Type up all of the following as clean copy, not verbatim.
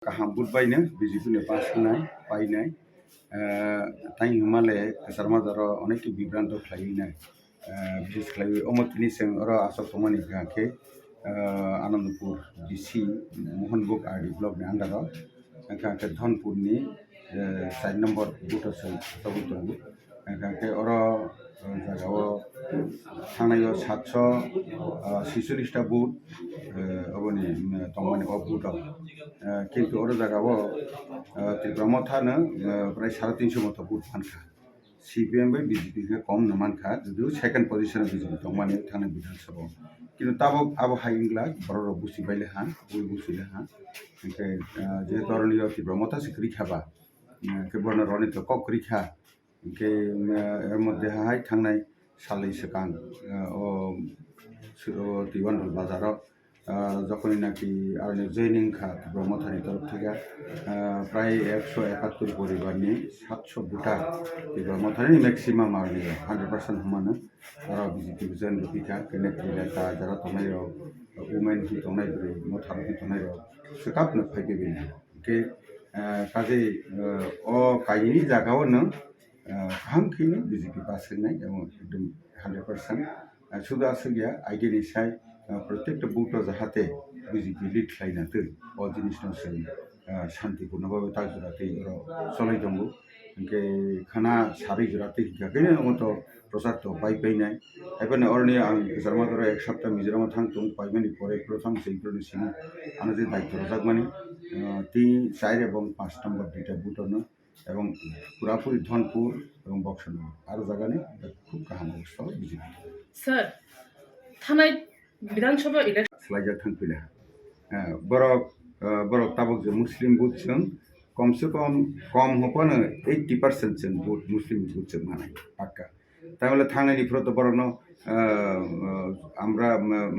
Kaham budbayno bijipuni pass honaय पायनाय ताई हिमालय सारमाजारो अनेक बिब्रांत खालायनाय बिसेस खालाय अमरतिनि जों अर आसाम समानि गाखे आनंदपुर डिसि मोहन बुक आरडी ब्लक नि अंडाराव गाखे धनपुरनि 4 नम्बर बुथासों सबुतंगु गाखे अर जागाव थांनायाव 746 टा बुथ अबनि तंमानि अ बुथाव किन्तु अर जागाव त्रिपुरा थानो प्राय 350 मत बुथ फानखा सीपीएम बै बीजेपी के कम न मानखा जुदि सेकेंड पोजीशन बीजेपी तंमानि थाने विधानसभा किन्तु ताबो आबो हाइंग्ला बरर बुसि बाइले हा बुइ बुसिले हा के जे धरनिय त्रिपुरा सिखरि खाबा के बरन रनित कक रिखा के एर मध्य हाय थांनाय सालै सकां तिवानल बाजाराव যখনই নাকি আর জয়নিং খা ব্রহ্মথানি তরফ থেকে প্রায় 171 পরিবারনি 700 ভোটার ব্রহ্মথানি ম্যাক্সিমাম আর 100% হমানো তারা বিজেপি বিজন রুপিকা কেনেক্ট্রি লেখা যারা তনাই উমেন হি তনাই বরে মথার হি তনাই সকাপনো ফাইকে বেনা के কাজে অ কাইনি জাগাও ন হামখিনি বিজেপি পাস होनाय एकदम 100% শুধু আছে গিয়া আইগেনি সাই प्रत्येक बुथ जाहाते बीजेपी लिड खालायनाथै अ जिनिसनो जों शान्तिपूर्णभावे ताजुराते चलायदोंबो इनके खाना सारै जुराते हिखाखैनो अमत प्रसाद तो पाइनाय एबेनो अरनि आं जारमादर एक सप्ताह मिजोराम थांतों पाइमानि परे प्रथम सेंट्रनि सिं आनो जे दायित्व रजाकमानि 3 4 এবং 5 নম্বর দুইটা বুথनो এবং পুরাপুরি ধনপুর এবং বক্সनगर आरो জাগাनि খুব কাহাম অবস্থা বিজেপি স্যার থানায় विधानसभा इलेक्शन स्लाइडा थांफैला बरक बरक ताबक जो मुस्लिम बुथ जों कम से कम होपानो 80% जों बुथ मुस्लिम बुथ जों मानाय पाक्का ताहले थांनायनिफ्राय तो बरनो আমরা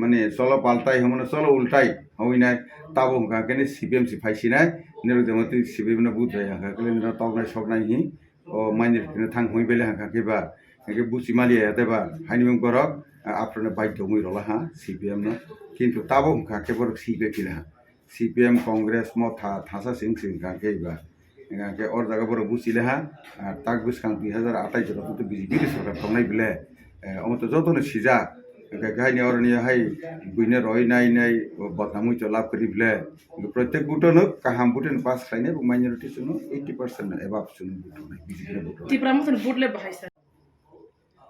মানে চলো পাল্টাই হমনে চলো উল্টাই হইনাय ताबो गाकेने सीपीएम सि फाइसिनाय निरजमति सीपीएम न बुथ जाय हाकाले न तगनाय सकनाय हि ओ माइनिरखिनो थां हइबेले हाकाकेबा के बुसि मालिया देबा हाइनिमं बरक आपने बाइक दंगी रला हाँ सीपीएम न किंतु ताबो गाके बरक सीपीएम कांग्रेस म थासा सिंह गाके बा गाके और जगह बरक बुसिले हाँ ताक बिसखां 2028 जरा तो बीजेपी सरकार तंनाय बिले अमत जतनो सिजा गायनि अरनि हाय बुइने रय नाय बदनामुइ तो लाभ करि बिले प्रत्येक बुथनो काहाम बुथन पास खायने माइनरिटी सुनो 80% एबाब सुनो बुथनाय बीजेपी बुथ त्रिपुरा मथन बुथले बाहाय सर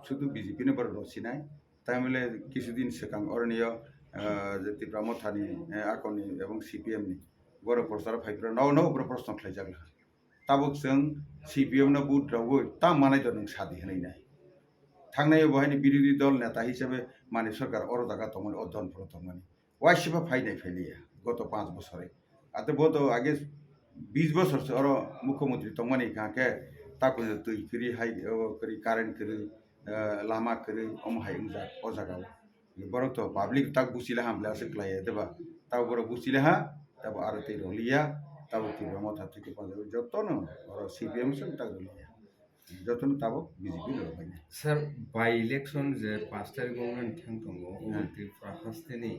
शुद्ध बीजेपी ने बरक रसिनाय तामले किछुदिन सिगां अरनिय जे त्रिपुरा मथानि आकनि एवं सीपीएम नि बर प्रचार फाइफ्रा नौ प्रश्न खालायजागला ताबक जों सीपीएम न बुथ रावबो ता मानाय दं सादि होनाय थांनाय बहायनि विरोधी दल नेता हिसाबै माने सरकार अर जागा तमन अध्ययन प्रथमनि वाइसिबा फाइनाय फैलिया गत 5 बছরে आते बहुत आगे 20 बছर से अर मुख्यमंत्री तमनि काके ताको दै करि हाय करि कारेन्ट करि लामा करि अम हायं जा अ जागाव बरक तो पब्लिक ताक बुसिले हामले आसे क्लाय देबा ताव बरक बुसिले हा तब आरो ते रलिया तब ति मथा थिके पाजे जतनो और सीपीएम सं ताक रलिया जतनो तब बीजेपी लबाय सर बाय इलेक्शन जे 5 तारिख गमन थांतंगो अमति प्रहास्तेनि